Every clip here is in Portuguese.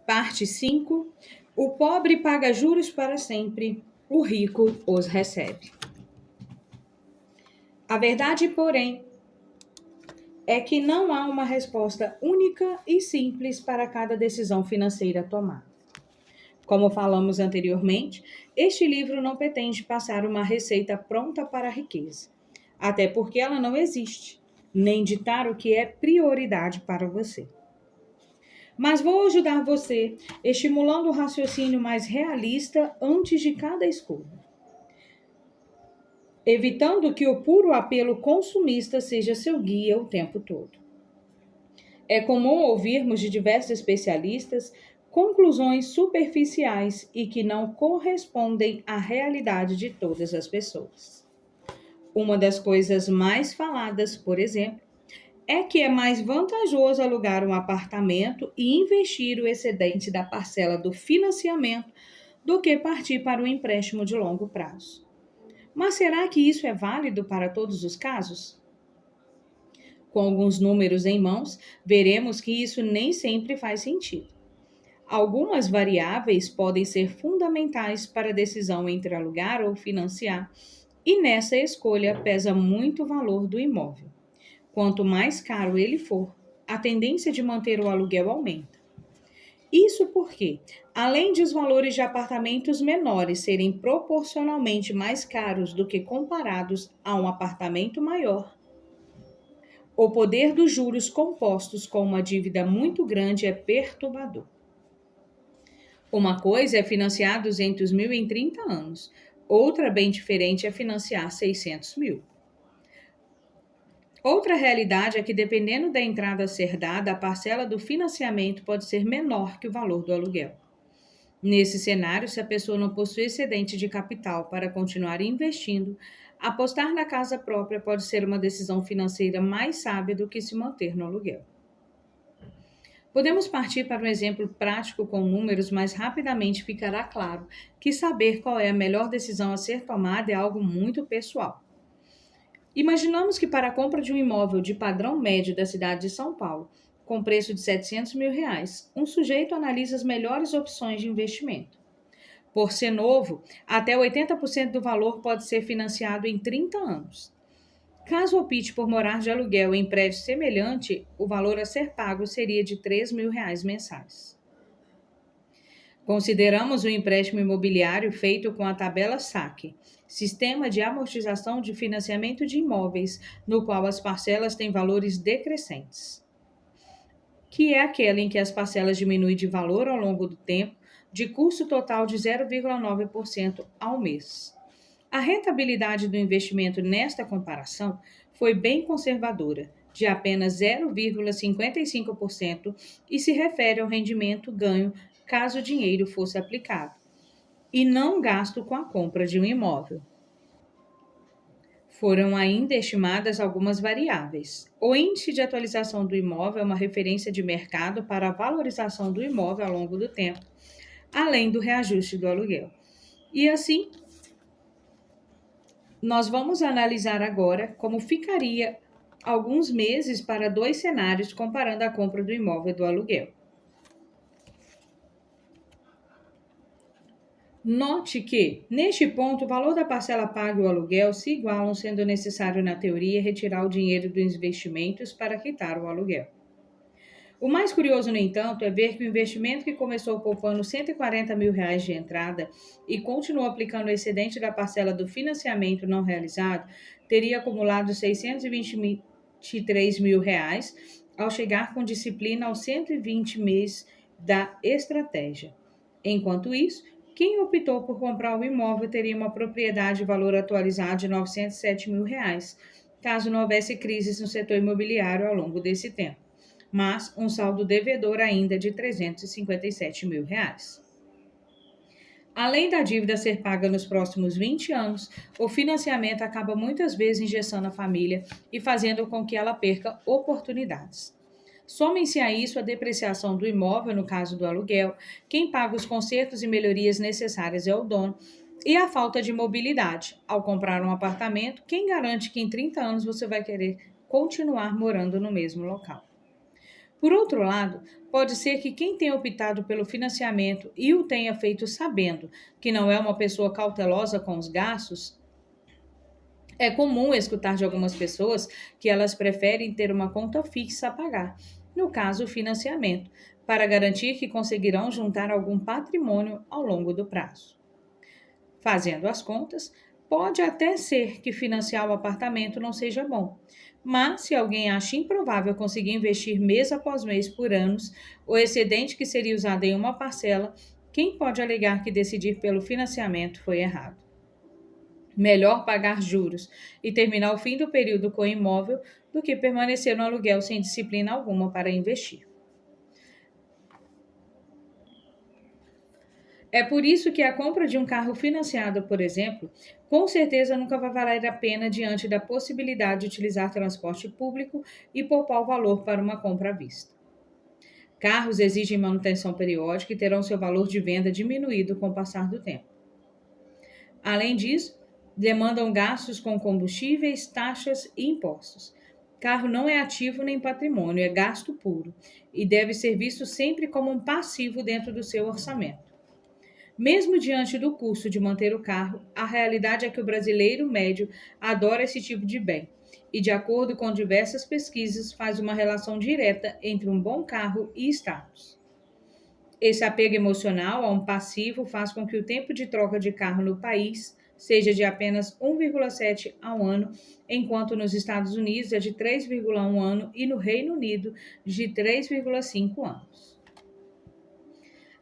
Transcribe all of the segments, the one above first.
Parte 5. O pobre paga juros para sempre, o rico os recebe. A verdade, porém, é que não há uma resposta única e simples para cada decisão financeira tomada. Como falamos anteriormente, este livro não pretende passar uma receita pronta para a riqueza, até porque ela não existe, nem ditar o que é prioridade para você. Mas vou ajudar você, estimulando o raciocínio mais realista antes de cada escolha, evitando que o puro apelo consumista seja seu guia o tempo todo. É comum ouvirmos de diversos especialistas conclusões superficiais e que não correspondem à realidade de todas as pessoas. Uma das coisas mais faladas, por exemplo, é que é mais vantajoso alugar um apartamento e investir o excedente da parcela do financiamento do que partir para um empréstimo de longo prazo. Mas será que isso é válido para todos os casos? Com alguns números em mãos, veremos que isso nem sempre faz sentido. Algumas variáveis podem ser fundamentais para a decisão entre alugar ou financiar, e nessa escolha pesa muito o valor do imóvel. Quanto mais caro ele for, a tendência de manter o aluguel aumenta. Isso porque, além de os valores de apartamentos menores serem proporcionalmente mais caros do que comparados a um apartamento maior, o poder dos juros compostos com uma dívida muito grande é perturbador. Uma coisa é financiar 200 mil em 30 anos, outra bem diferente é financiar 600 mil. Outra realidade é que, dependendo da entrada a ser dada, a parcela do financiamento pode ser menor que o valor do aluguel. Nesse cenário, se a pessoa não possui excedente de capital para continuar investindo, apostar na casa própria pode ser uma decisão financeira mais sábia do que se manter no aluguel. Podemos partir para um exemplo prático com números, mas rapidamente ficará claro que saber qual é a melhor decisão a ser tomada é algo muito pessoal. Imaginamos que para a compra de um imóvel de padrão médio da cidade de São Paulo, com preço de R$700 mil, um sujeito analisa as melhores opções de investimento. Por ser novo, até 80% do valor pode ser financiado em 30 anos. Caso opte por morar de aluguel em prédio semelhante, o valor a ser pago seria de R$3 mil mensais. Consideramos o empréstimo imobiliário feito com a tabela SAC, Sistema de Amortização de Financiamento de Imóveis, no qual as parcelas têm valores decrescentes, que é aquela em que as parcelas diminuem de valor ao longo do tempo, de custo total de 0,9% ao mês. A rentabilidade do investimento nesta comparação foi bem conservadora, de apenas 0,55%, e se refere ao rendimento ganho caso o dinheiro fosse aplicado, e não gasto com a compra de um imóvel. Foram ainda estimadas algumas variáveis. O índice de atualização do imóvel é uma referência de mercado para a valorização do imóvel ao longo do tempo, além do reajuste do aluguel. E assim, nós vamos analisar agora como ficaria alguns meses para dois cenários comparando a compra do imóvel e do aluguel. Note que, neste ponto, o valor da parcela paga e o aluguel se igualam, sendo necessário, na teoria, retirar o dinheiro dos investimentos para quitar o aluguel. O mais curioso, no entanto, é ver que o investimento que começou poupando R$140 mil de entrada e continuou aplicando o excedente da parcela do financiamento não realizado, teria acumulado R$623 mil ao chegar com disciplina aos 120 meses da estratégia. Enquanto isso, quem optou por comprar o imóvel teria uma propriedade de valor atualizado de R$907 mil, caso não houvesse crises no setor imobiliário ao longo desse tempo, mas um saldo devedor ainda de R$357 mil. Além da dívida ser paga nos próximos 20 anos, o financiamento acaba muitas vezes engessando a família e fazendo com que ela perca oportunidades. Somem-se a isso a depreciação do imóvel, no caso do aluguel, quem paga os consertos e melhorias necessárias é o dono, e a falta de mobilidade. Ao comprar um apartamento, quem garante que em 30 anos você vai querer continuar morando no mesmo local? Por outro lado, Pode ser que quem tenha optado pelo financiamento e o tenha feito sabendo que não é uma pessoa cautelosa com os gastos. É comum escutar de algumas pessoas que elas preferem ter uma conta fixa a pagar, no caso, o financiamento, para garantir que conseguirão juntar algum patrimônio ao longo do prazo. Fazendo as contas, pode até ser que financiar o apartamento não seja bom, mas se alguém acha improvável conseguir investir mês após mês por anos, o excedente que seria usado em uma parcela, quem pode alegar que decidir pelo financiamento foi errado? Melhor pagar juros e terminar o fim do período com o imóvel do que permanecer no aluguel sem disciplina alguma para investir. É por isso que a compra de um carro financiado, por exemplo, com certeza nunca vai valer a pena diante da possibilidade de utilizar transporte público e poupar o valor para uma compra à vista. Carros exigem manutenção periódica e terão seu valor de venda diminuído com o passar do tempo. Além disso, demandam gastos com combustíveis, taxas e impostos. Carro não é ativo nem patrimônio, é gasto puro e deve ser visto sempre como um passivo dentro do seu orçamento. Mesmo diante do custo de manter o carro, a realidade é que o brasileiro médio adora esse tipo de bem e, de acordo com diversas pesquisas, faz uma relação direta entre um bom carro e status. Esse apego emocional a um passivo faz com que o tempo de troca de carro no país seja de apenas 1,7 ao ano, enquanto nos Estados Unidos é de 3,1 ano e no Reino Unido de 3,5 anos.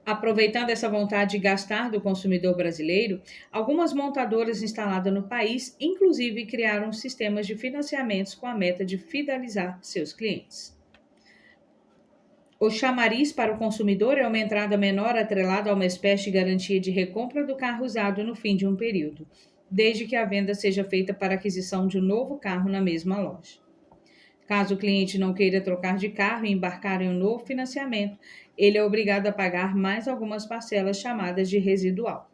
Aproveitando essa vontade de gastar do consumidor brasileiro, algumas montadoras instaladas no país, inclusive, criaram sistemas de financiamentos com a meta de fidelizar seus clientes. O chamariz para o consumidor é uma entrada menor atrelada a uma espécie de garantia de recompra do carro usado no fim de um período, desde que a venda seja feita para aquisição de um novo carro na mesma loja. Caso o cliente não queira trocar de carro e embarcar em um novo financiamento, ele é obrigado a pagar mais algumas parcelas chamadas de residual.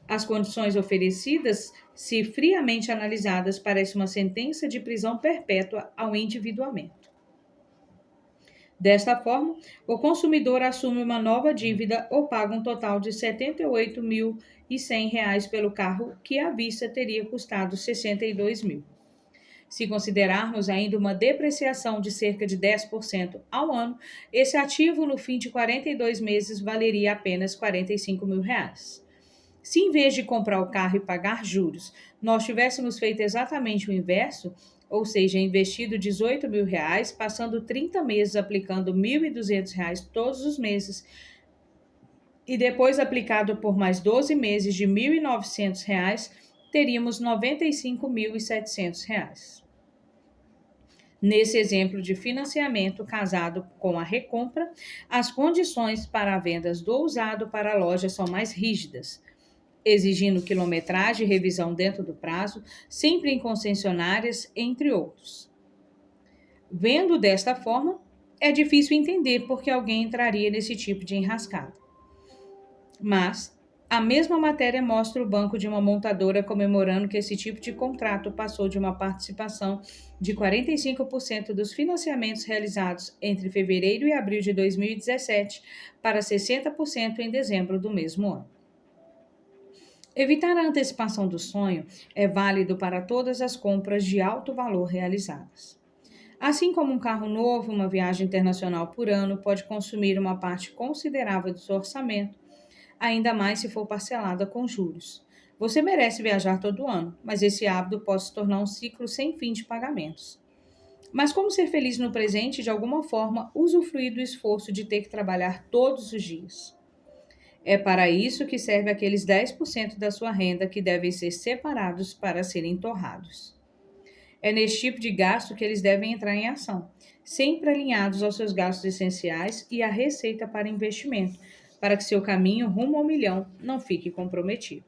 As condições oferecidas, se friamente analisadas, parecem uma sentença de prisão perpétua ao endividamento. Desta forma, o consumidor assume uma nova dívida ou paga um total de R$ 78.100 pelo carro que à vista teria custado R$ 62.000. Se considerarmos ainda uma depreciação de cerca de 10% ao ano, esse ativo no fim de 42 meses valeria apenas R$ 45.000. Se em vez de comprar o carro e pagar juros, nós tivéssemos feito exatamente o inverso, ou seja, investido R$ 18.000, passando 30 meses aplicando R$ 1.200 todos os meses, e depois aplicado por mais 12 meses de R$ 1.900, teríamos R$ 95.700. Nesse exemplo de financiamento casado com a recompra, as condições para a venda do usado para a loja são mais rígidas, exigindo quilometragem e revisão dentro do prazo, sempre em concessionárias, entre outros. Vendo desta forma, é difícil entender por que alguém entraria nesse tipo de enrascada. Mas a mesma matéria mostra o banco de uma montadora comemorando que esse tipo de contrato passou de uma participação de 45% dos financiamentos realizados entre fevereiro e abril de 2017 para 60% em dezembro do mesmo ano. Evitar a antecipação do sonho é válido para todas as compras de alto valor realizadas. Assim como um carro novo, uma viagem internacional por ano pode consumir uma parte considerável do seu orçamento, ainda mais se for parcelada com juros. Você merece viajar todo ano, mas esse hábito pode se tornar um ciclo sem fim de pagamentos. Mas como ser feliz no presente e, de alguma forma, usufruir do esforço de ter que trabalhar todos os dias? É para isso que serve aqueles 10% da sua renda que devem ser separados para serem torrados. É nesse tipo de gasto que eles devem entrar em ação, sempre alinhados aos seus gastos essenciais e à receita para investimento, para que seu caminho rumo ao milhão não fique comprometido.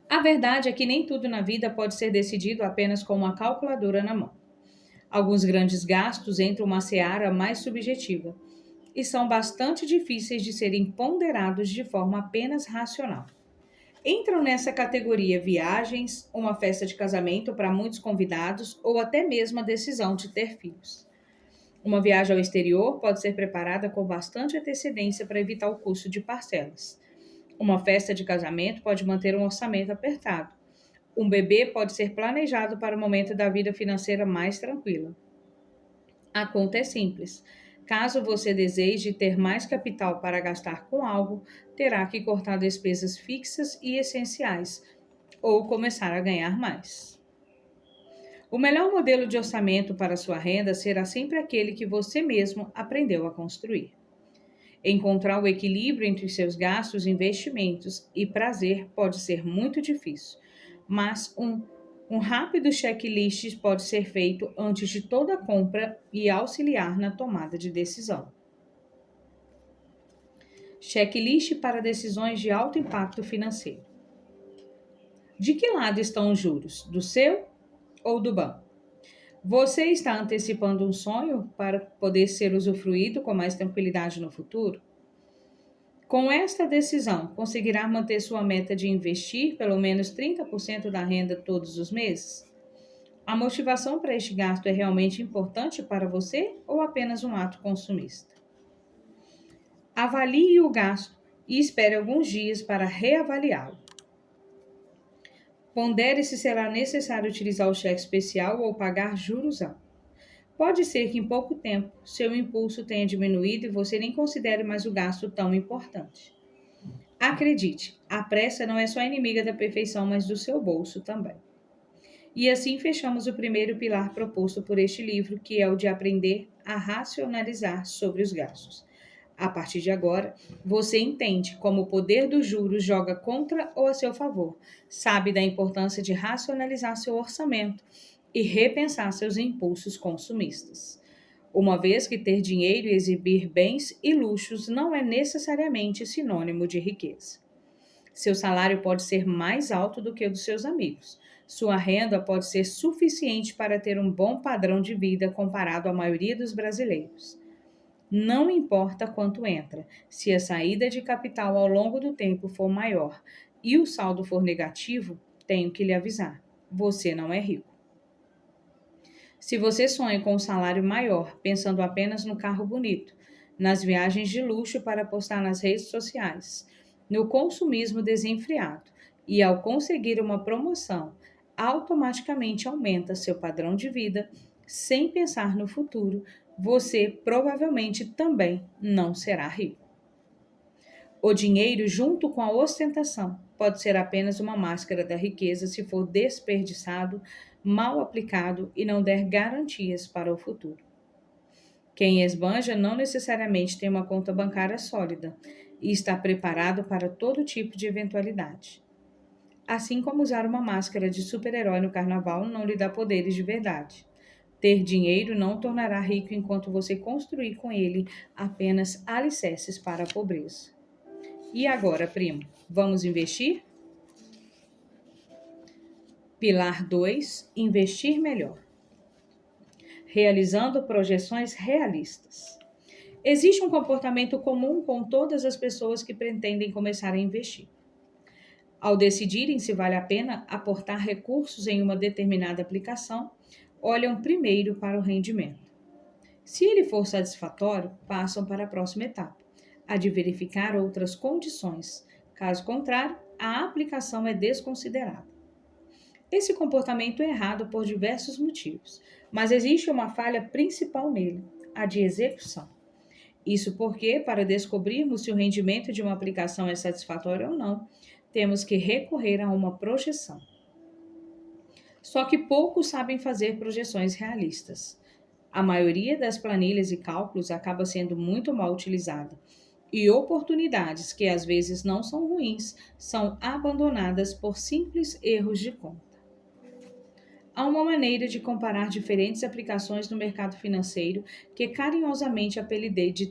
A verdade é que nem tudo na vida pode ser decidido apenas com uma calculadora na mão. Alguns grandes gastos entram uma seara mais subjetiva e são bastante difíceis de serem ponderados de forma apenas racional. Entram nessa categoria viagens, uma festa de casamento para muitos convidados ou até mesmo a decisão de ter filhos. Uma viagem ao exterior pode ser preparada com bastante antecedência para evitar o custo de parcelas. Uma festa de casamento pode manter um orçamento apertado. Um bebê pode ser planejado para o momento da vida financeira mais tranquila. A conta é simples. Caso você deseje ter mais capital para gastar com algo, terá que cortar despesas fixas e essenciais ou começar a ganhar mais. O melhor modelo de orçamento para sua renda será sempre aquele que você mesmo aprendeu a construir. Encontrar o equilíbrio entre seus gastos, investimentos e prazer pode ser muito difícil, mas um rápido checklist pode ser feito antes de toda compra e auxiliar na tomada de decisão. Checklist para decisões de alto impacto financeiro. De que lado estão os juros? Do seu ou do banco? Você está antecipando um sonho para poder ser usufruído com mais tranquilidade no futuro? Com esta decisão, conseguirá manter sua meta de investir pelo menos 30% da renda todos os meses? A motivação para este gasto é realmente importante para você ou apenas um ato consumista? Avalie o gasto e espere alguns dias para reavaliá-lo. Pondere se será necessário utilizar o cheque especial ou pagar juros altos. Pode ser que em pouco tempo seu impulso tenha diminuído e você nem considere mais o gasto tão importante. Acredite, a pressa não é só inimiga da perfeição, mas do seu bolso também. E assim fechamos o primeiro pilar proposto por este livro, que é o de aprender a racionalizar sobre os gastos. A partir de agora, você entende como o poder dos juros joga contra ou a seu favor, sabe da importância de racionalizar seu orçamento e repensar seus impulsos consumistas. Uma vez que ter dinheiro e exibir bens e luxos não é necessariamente sinônimo de riqueza. Seu salário pode ser mais alto do que o dos seus amigos. Sua renda pode ser suficiente para ter um bom padrão de vida comparado à maioria dos brasileiros. Não importa quanto entra, se a saída de capital ao longo do tempo for maior e o saldo for negativo, tenho que lhe avisar: você não é rico. Se você sonha com um salário maior, pensando apenas no carro bonito, nas viagens de luxo para postar nas redes sociais, no consumismo desenfreado e ao conseguir uma promoção, automaticamente aumenta seu padrão de vida, sem pensar no futuro, você provavelmente também não será rico. O dinheiro, junto com a ostentação, pode ser apenas uma máscara da riqueza se for desperdiçado, mal aplicado e não der garantias para o futuro. Quem esbanja não necessariamente tem uma conta bancária sólida e está preparado para todo tipo de eventualidade. Assim como usar uma máscara de super-herói no carnaval não lhe dá poderes de verdade. Ter dinheiro não o tornará rico enquanto você construir com ele apenas alicerces para a pobreza. E agora, primo, vamos investir? Pilar 2, investir melhor. Realizando projeções realistas. Existe um comportamento comum com todas as pessoas que pretendem começar a investir. Ao decidirem se vale a pena aportar recursos em uma determinada aplicação, olham primeiro para o rendimento. Se ele for satisfatório, passam para a próxima etapa, a de verificar outras condições. Caso contrário, a aplicação é desconsiderada. Esse comportamento é errado por diversos motivos, mas existe uma falha principal nele, a de execução. Isso porque, para descobrirmos se o rendimento de uma aplicação é satisfatório ou não, temos que recorrer a uma projeção. Só que poucos sabem fazer projeções realistas. A maioria das planilhas e cálculos acaba sendo muito mal utilizada, e oportunidades que às vezes não são ruins são abandonadas por simples erros de conta. Há uma maneira de comparar diferentes aplicações no mercado financeiro que carinhosamente apelidei de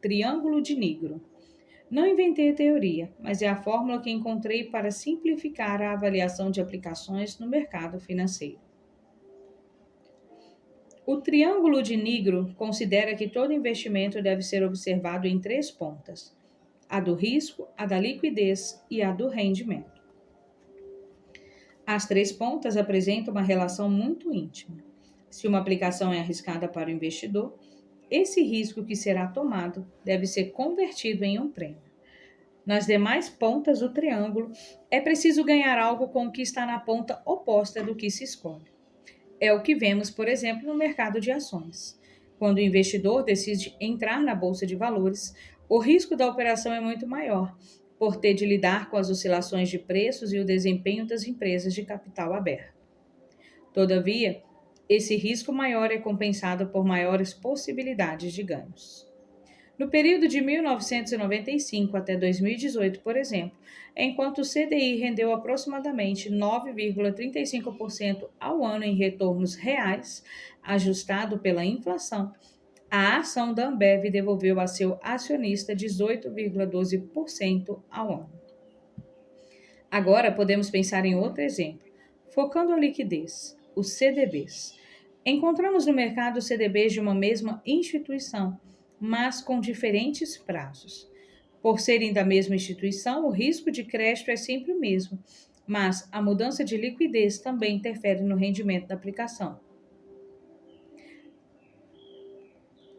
triângulo de Nigro. Não inventei a teoria, mas é a fórmula que encontrei para simplificar a avaliação de aplicações no mercado financeiro. O triângulo de Nigro considera que todo investimento deve ser observado em 3 pontas: a do risco, a da liquidez e a do rendimento. As 3 pontas apresentam uma relação muito íntima. Se uma aplicação é arriscada para o investidor, esse risco que será tomado deve ser convertido em um prêmio. Nas demais pontas do triângulo, é preciso ganhar algo com o que está na ponta oposta do que se escolhe. É o que vemos, por exemplo, no mercado de ações. Quando o investidor decide entrar na bolsa de valores, o risco da operação é muito maior, por ter de lidar com as oscilações de preços e o desempenho das empresas de capital aberto. Todavia, esse risco maior é compensado por maiores possibilidades de ganhos. No período de 1995 até 2018, por exemplo, enquanto o CDI rendeu aproximadamente 9,35% ao ano em retornos reais, ajustado pela inflação, a ação da Ambev devolveu a seu acionista 18,12% ao ano. Agora podemos pensar em outro exemplo, focando a liquidez, os CDBs. Encontramos no mercado CDBs de uma mesma instituição, mas com diferentes prazos. Por serem da mesma instituição, o risco de crédito é sempre o mesmo, mas a mudança de liquidez também interfere no rendimento da aplicação.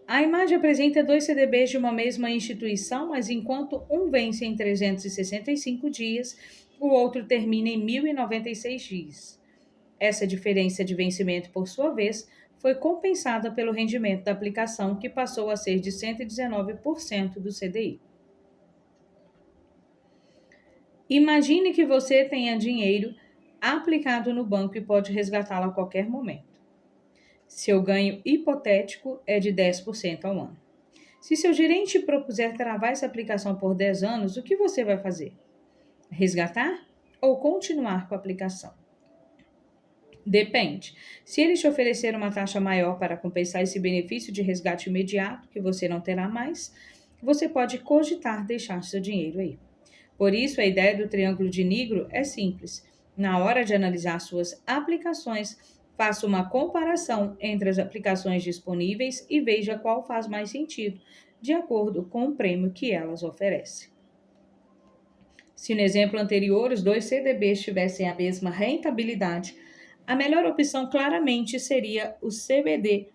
A imagem apresenta dois CDBs de uma mesma instituição, mas enquanto um vence em 365 dias, o outro termina em 1.096 dias. Essa diferença de vencimento, por sua vez, foi compensada pelo rendimento da aplicação, que passou a ser de 119% do CDI. Imagine que você tenha dinheiro aplicado no banco e pode resgatá-lo a qualquer momento. Seu ganho hipotético é de 10% ao ano. Se seu gerente propuser travar essa aplicação por 10 anos, o que você vai fazer? Resgatar ou continuar com a aplicação? Depende. Se ele te oferecer uma taxa maior para compensar esse benefício de resgate imediato, que você não terá mais, você pode cogitar deixar seu dinheiro aí. Por isso, a ideia do triângulo de Nigro é simples. Na hora de analisar suas aplicações, faça uma comparação entre as aplicações disponíveis e veja qual faz mais sentido, de acordo com o prêmio que elas oferecem. Se no exemplo anterior os dois CDBs tivessem a mesma rentabilidade, a melhor opção claramente seria o CBD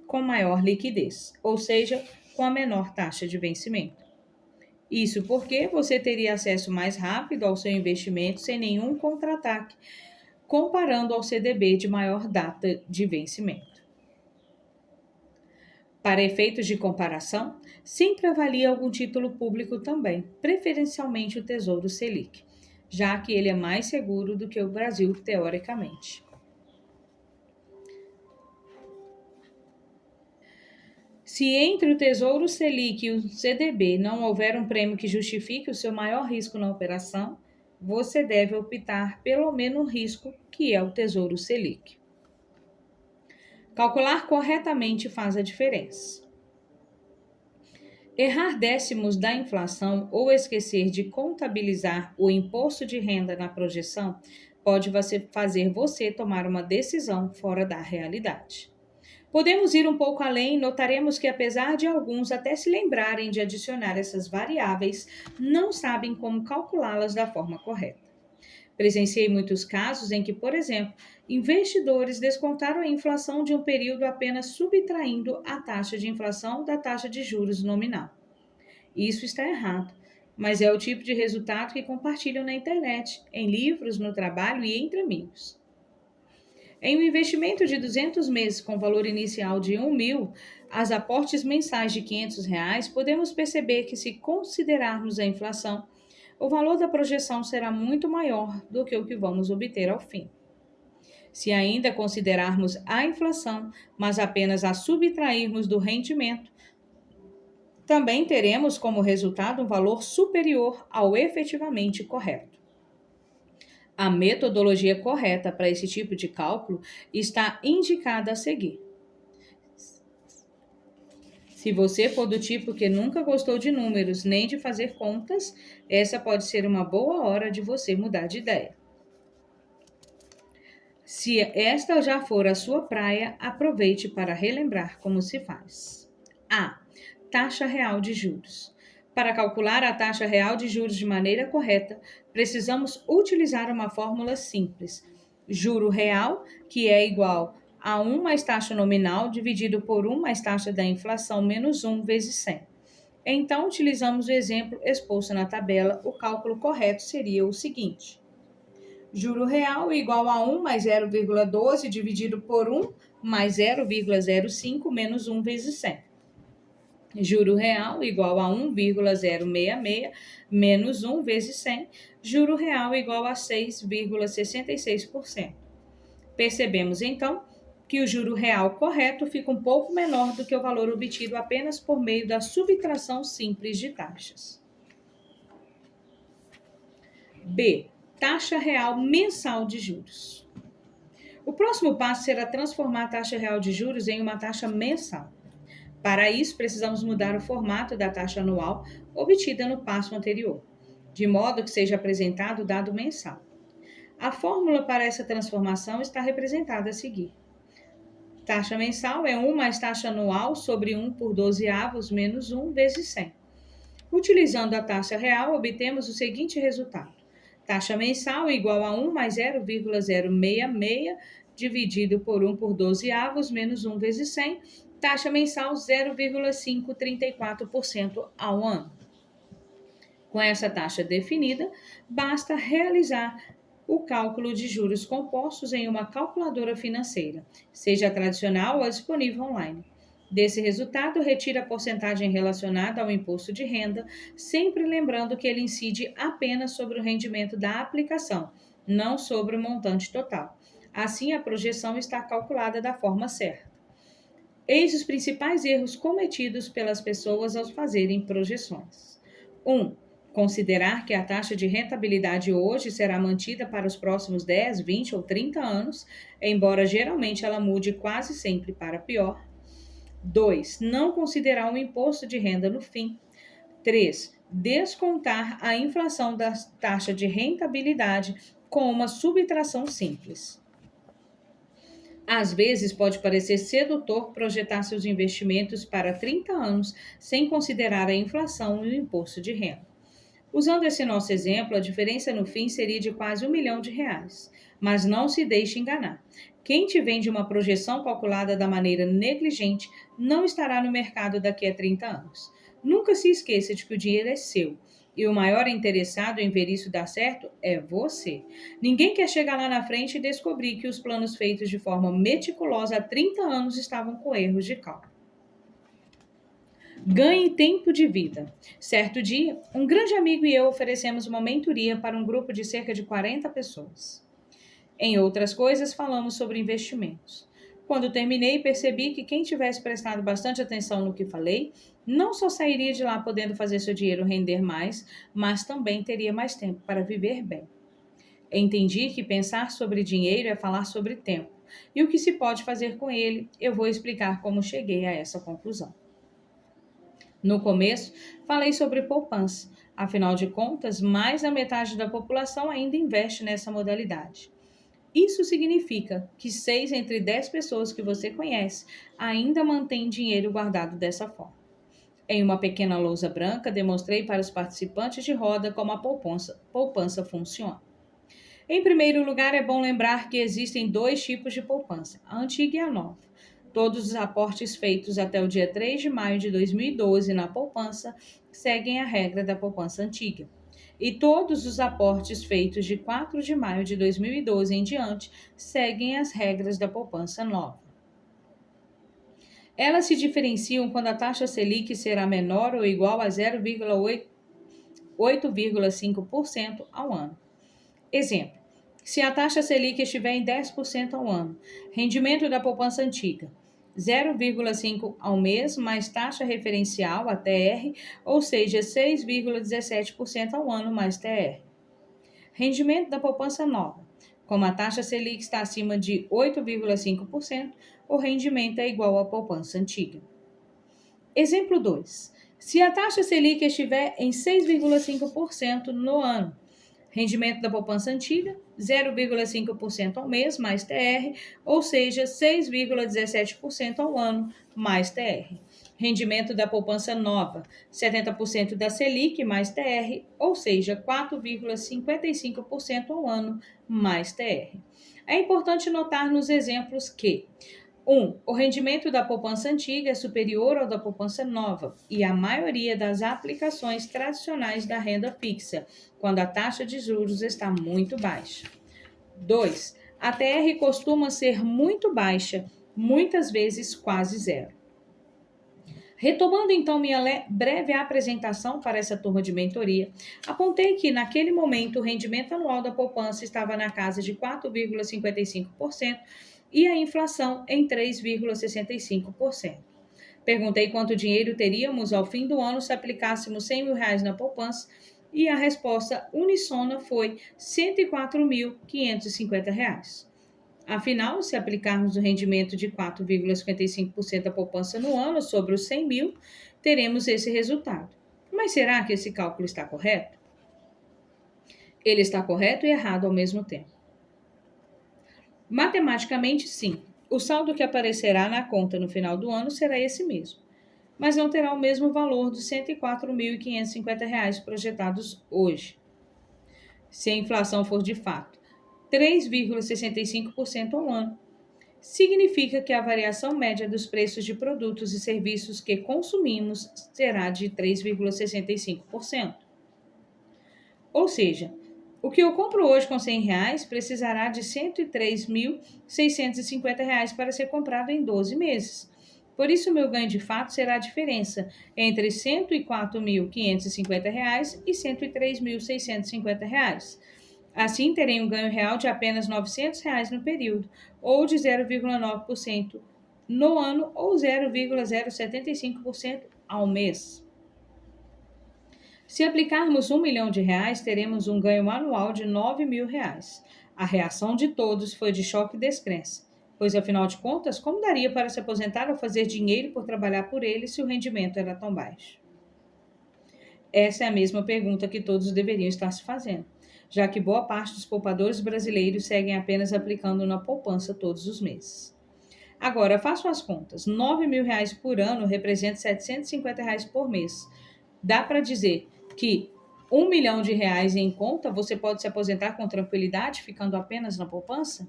com maior liquidez, ou seja, com a menor taxa de vencimento. Isso porque você teria acesso mais rápido ao seu investimento sem nenhum contra-ataque, comparando ao CDB de maior data de vencimento. Para efeitos de comparação, sempre avalie algum título público também, preferencialmente o Tesouro Selic, já que ele é mais seguro do que o Brasil, teoricamente. Se entre o Tesouro Selic e o CDB não houver um prêmio que justifique o seu maior risco na operação, você deve optar pelo menos risco, que é o Tesouro Selic. Calcular corretamente faz a diferença. Errar décimos da inflação ou esquecer de contabilizar o imposto de renda na projeção pode fazer você tomar uma decisão fora da realidade. Podemos ir um pouco além e notaremos que, apesar de alguns até se lembrarem de adicionar essas variáveis, não sabem como calculá-las da forma correta. Presenciei muitos casos em que, por exemplo, investidores descontaram a inflação de um período apenas subtraindo a taxa de inflação da taxa de juros nominal. Isso está errado, mas é o tipo de resultado que compartilham na internet, em livros, no trabalho e entre amigos. Em um investimento de 200 meses com valor inicial de 1.000, as aportes mensais de R$ 500, podemos perceber que, se considerarmos a inflação, o valor da projeção será muito maior do que o que vamos obter ao fim. Se ainda considerarmos a inflação, mas apenas a subtrairmos do rendimento, também teremos como resultado um valor superior ao efetivamente correto. A metodologia correta para esse tipo de cálculo está indicada a seguir. Se você for do tipo que nunca gostou de números nem de fazer contas, essa pode ser uma boa hora de você mudar de ideia. Se esta já for a sua praia, aproveite para relembrar como se faz. A. Taxa real de juros. Para calcular a taxa real de juros de maneira correta, precisamos utilizar uma fórmula simples. Juro real, que é igual A1 mais taxa nominal dividido por 1 mais taxa da inflação menos 1 vezes 100. Então, utilizamos o exemplo exposto na tabela. O cálculo correto seria o seguinte: juro real igual a 1 mais 0,12 dividido por 1 mais 0,05 menos 1 vezes 100. Juro real igual a 1,066 menos 1 vezes 100. Juro real igual a 6,66%. Percebemos, então, que o juro real correto fica um pouco menor do que o valor obtido apenas por meio da subtração simples de taxas. B. Taxa real mensal de juros. O próximo passo será transformar a taxa real de juros em uma taxa mensal. Para isso, precisamos mudar o formato da taxa anual obtida no passo anterior, de modo que seja apresentado o dado mensal. A fórmula para essa transformação está representada a seguir. Taxa mensal é 1 mais taxa anual sobre 1 por 12avos menos 1 vezes 100. Utilizando a taxa real, obtemos o seguinte resultado. Taxa mensal igual a 1 mais 0,066 dividido por 1 por 12avos menos 1 vezes 100. Taxa mensal 0,534% ao ano. Com essa taxa definida, basta realizar o cálculo de juros compostos em uma calculadora financeira, seja tradicional ou disponível online. Desse resultado, retire a porcentagem relacionada ao imposto de renda, sempre lembrando que ele incide apenas sobre o rendimento da aplicação, não sobre o montante total. Assim, a projeção está calculada da forma certa. Eis os principais erros cometidos pelas pessoas ao fazerem projeções. 1. Considerar que a taxa de rentabilidade hoje será mantida para os próximos 10, 20 ou 30 anos, embora geralmente ela mude quase sempre para pior. 2. Não considerar o imposto de renda no fim. 3. Descontar a inflação da taxa de rentabilidade com uma subtração simples. Às vezes pode parecer sedutor projetar seus investimentos para 30 anos sem considerar a inflação e o imposto de renda. Usando esse nosso exemplo, a diferença no fim seria de quase R$1 milhão. Mas não se deixe enganar. Quem te vende uma projeção calculada da maneira negligente não estará no mercado daqui a 30 anos. Nunca se esqueça de que o dinheiro é seu. E o maior interessado em ver isso dar certo é você. Ninguém quer chegar lá na frente e descobrir que os planos feitos de forma meticulosa há 30 anos estavam com erros de cálculo. Ganhe tempo de vida. Certo dia, um grande amigo e eu oferecemos uma mentoria para um grupo de cerca de 40 pessoas. Em outras coisas, falamos sobre investimentos. Quando terminei, percebi que quem tivesse prestado bastante atenção no que falei, não só sairia de lá podendo fazer seu dinheiro render mais, mas também teria mais tempo para viver bem. Entendi que pensar sobre dinheiro é falar sobre tempo, e o que se pode fazer com ele, eu vou explicar como cheguei a essa conclusão. No começo, falei sobre poupança. Afinal de contas, mais da metade da população ainda investe nessa modalidade. Isso significa que 6 entre 10 pessoas que você conhece ainda mantêm dinheiro guardado dessa forma. Em uma pequena lousa branca, demonstrei para os participantes de roda como a poupança funciona. Em primeiro lugar, é bom lembrar que existem 2 tipos de poupança, a antiga e a nova. Todos os aportes feitos até o dia 3 de maio de 2012 na poupança seguem a regra da poupança antiga. E todos os aportes feitos de 4 de maio de 2012 em diante seguem as regras da poupança nova. Elas se diferenciam quando a taxa Selic será menor ou igual a 0,8,5% ao ano. Exemplo: se a taxa Selic estiver em 10% ao ano, rendimento da poupança antiga, 0,5% ao mês mais taxa referencial, a TR, ou seja, 6,17% ao ano mais TR. Rendimento da poupança nova. Como a taxa Selic está acima de 8,5%, o rendimento é igual à poupança antiga. Exemplo 2. Se a taxa Selic estiver em 6,5% no ano, rendimento da poupança antiga, 0,5% ao mês, mais TR, ou seja, 6,17% ao ano, mais TR. Rendimento da poupança nova, 70% da Selic mais TR, ou seja, 4,55% ao ano mais TR. É importante notar nos exemplos que 1. O rendimento da poupança antiga é superior ao da poupança nova e a maioria das aplicações tradicionais da renda fixa, quando a taxa de juros está muito baixa. 2. A TR costuma ser muito baixa, muitas vezes quase zero. Retomando então minha breve apresentação para essa turma de mentoria, apontei que naquele momento o rendimento anual da poupança estava na casa de 4,55% e a inflação em 3,65%. Perguntei quanto dinheiro teríamos ao fim do ano se aplicássemos R$ 100.000 na poupança e a resposta unissona foi R$ 104.550. Afinal, se aplicarmos o rendimento de 4,55% da poupança no ano sobre os 100 mil, teremos esse resultado. Mas será que esse cálculo está correto? Ele está correto e errado ao mesmo tempo. Matematicamente, sim. O saldo que aparecerá na conta no final do ano será esse mesmo, mas não terá o mesmo valor dos R$ 104.550 projetados hoje. Se a inflação for de fato 3,65% ao ano, significa que a variação média dos preços de produtos e serviços que consumimos será de 3,65%. Ou seja, o que eu compro hoje com R$ 100 precisará de R$ 103.650 para ser comprado em 12 meses. Por isso, meu ganho de fato será a diferença entre R$ 104.550 e R$ 103.650. Assim, terei um ganho real de apenas R$ 900 no período, ou de 0,9% no ano, ou 0,075% ao mês. Se aplicarmos R$ 1 milhão, teremos um ganho anual de R$ 9.000. A reação de todos foi de choque e descrença, pois, afinal de contas, como daria para se aposentar ou fazer dinheiro por trabalhar por ele se o rendimento era tão baixo? Essa é a mesma pergunta que todos deveriam estar se fazendo, já que boa parte dos poupadores brasileiros seguem apenas aplicando na poupança todos os meses. Agora, façam as contas. R$ 9.000 por ano representa R$ 750 por mês. Dá para dizer que R$ 1 milhão em conta você pode se aposentar com tranquilidade, ficando apenas na poupança?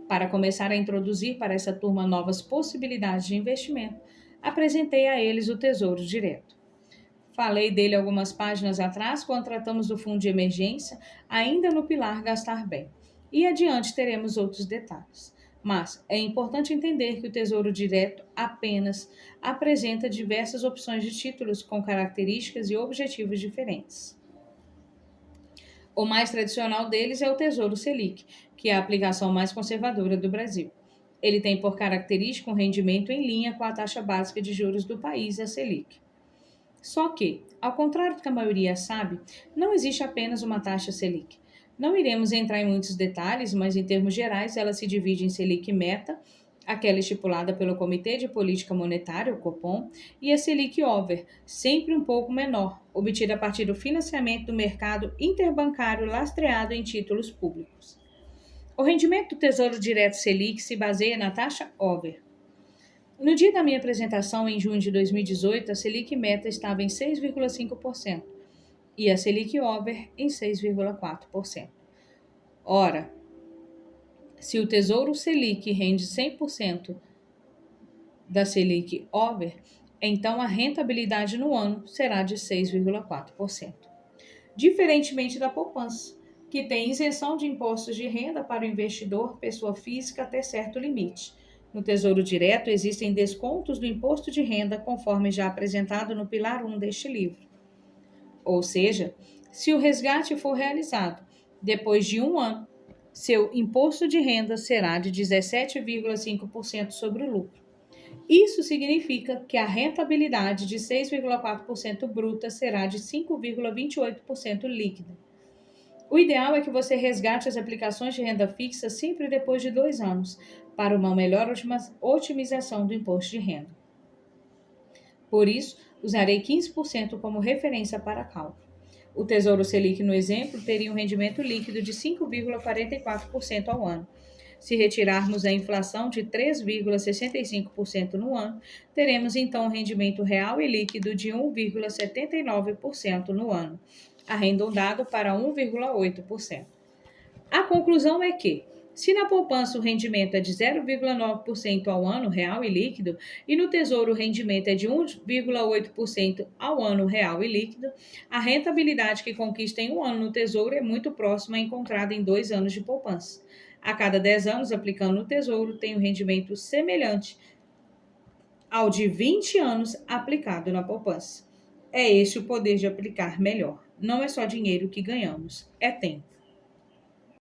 Para começar a introduzir para essa turma novas possibilidades de investimento, apresentei a eles o Tesouro Direto. Falei dele algumas páginas atrás, quando tratamos do fundo de emergência, ainda no pilar Gastar Bem. E adiante teremos outros detalhes. Mas é importante entender que o Tesouro Direto apenas apresenta diversas opções de títulos com características e objetivos diferentes. O mais tradicional deles é o Tesouro Selic, que é a aplicação mais conservadora do Brasil. Ele tem por característica um rendimento em linha com a taxa básica de juros do país, a Selic. Só que, ao contrário do que a maioria sabe, não existe apenas uma taxa Selic. Não iremos entrar em muitos detalhes, mas em termos gerais ela se divide em Selic Meta, aquela estipulada pelo Comitê de Política Monetária, o Copom, e a Selic Over, sempre um pouco menor, obtida a partir do financiamento do mercado interbancário lastreado em títulos públicos. O rendimento do Tesouro Direto Selic se baseia na taxa Over. No dia da minha apresentação, em junho de 2018, a Selic Meta estava em 6,5% e a Selic Over em 6,4%. Ora, se o Tesouro Selic rende 100% da Selic Over, então a rentabilidade no ano será de 6,4%. Diferentemente da poupança, que tem isenção de impostos de renda para o investidor, pessoa física, até certo limite. No Tesouro Direto existem descontos do imposto de renda, conforme já apresentado no pilar 1 deste livro. Ou seja, se o resgate for realizado depois de 1 ano, seu imposto de renda será de 17,5% sobre o lucro. Isso significa que a rentabilidade de 6,4% bruta será de 5,28% líquida. O ideal é que você resgate as aplicações de renda fixa sempre depois de 2 anos, para uma melhor otimização do imposto de renda. Por isso, usarei 15% como referência para cálculo. O Tesouro Selic, no exemplo, teria um rendimento líquido de 5,44% ao ano. Se retirarmos a inflação de 3,65% no ano, teremos então um rendimento real e líquido de 1,79% no ano, arredondado para 1,8%. A conclusão é que, se na poupança o rendimento é de 0,9% ao ano real e líquido, e no Tesouro o rendimento é de 1,8% ao ano real e líquido, a rentabilidade que conquista em um ano no Tesouro é muito próxima à encontrada em 2 anos de poupança. A cada 10 anos, aplicando no Tesouro, tem um rendimento semelhante ao de 20 anos aplicado na poupança. É este o poder de aplicar melhor. Não é só dinheiro que ganhamos, é tempo.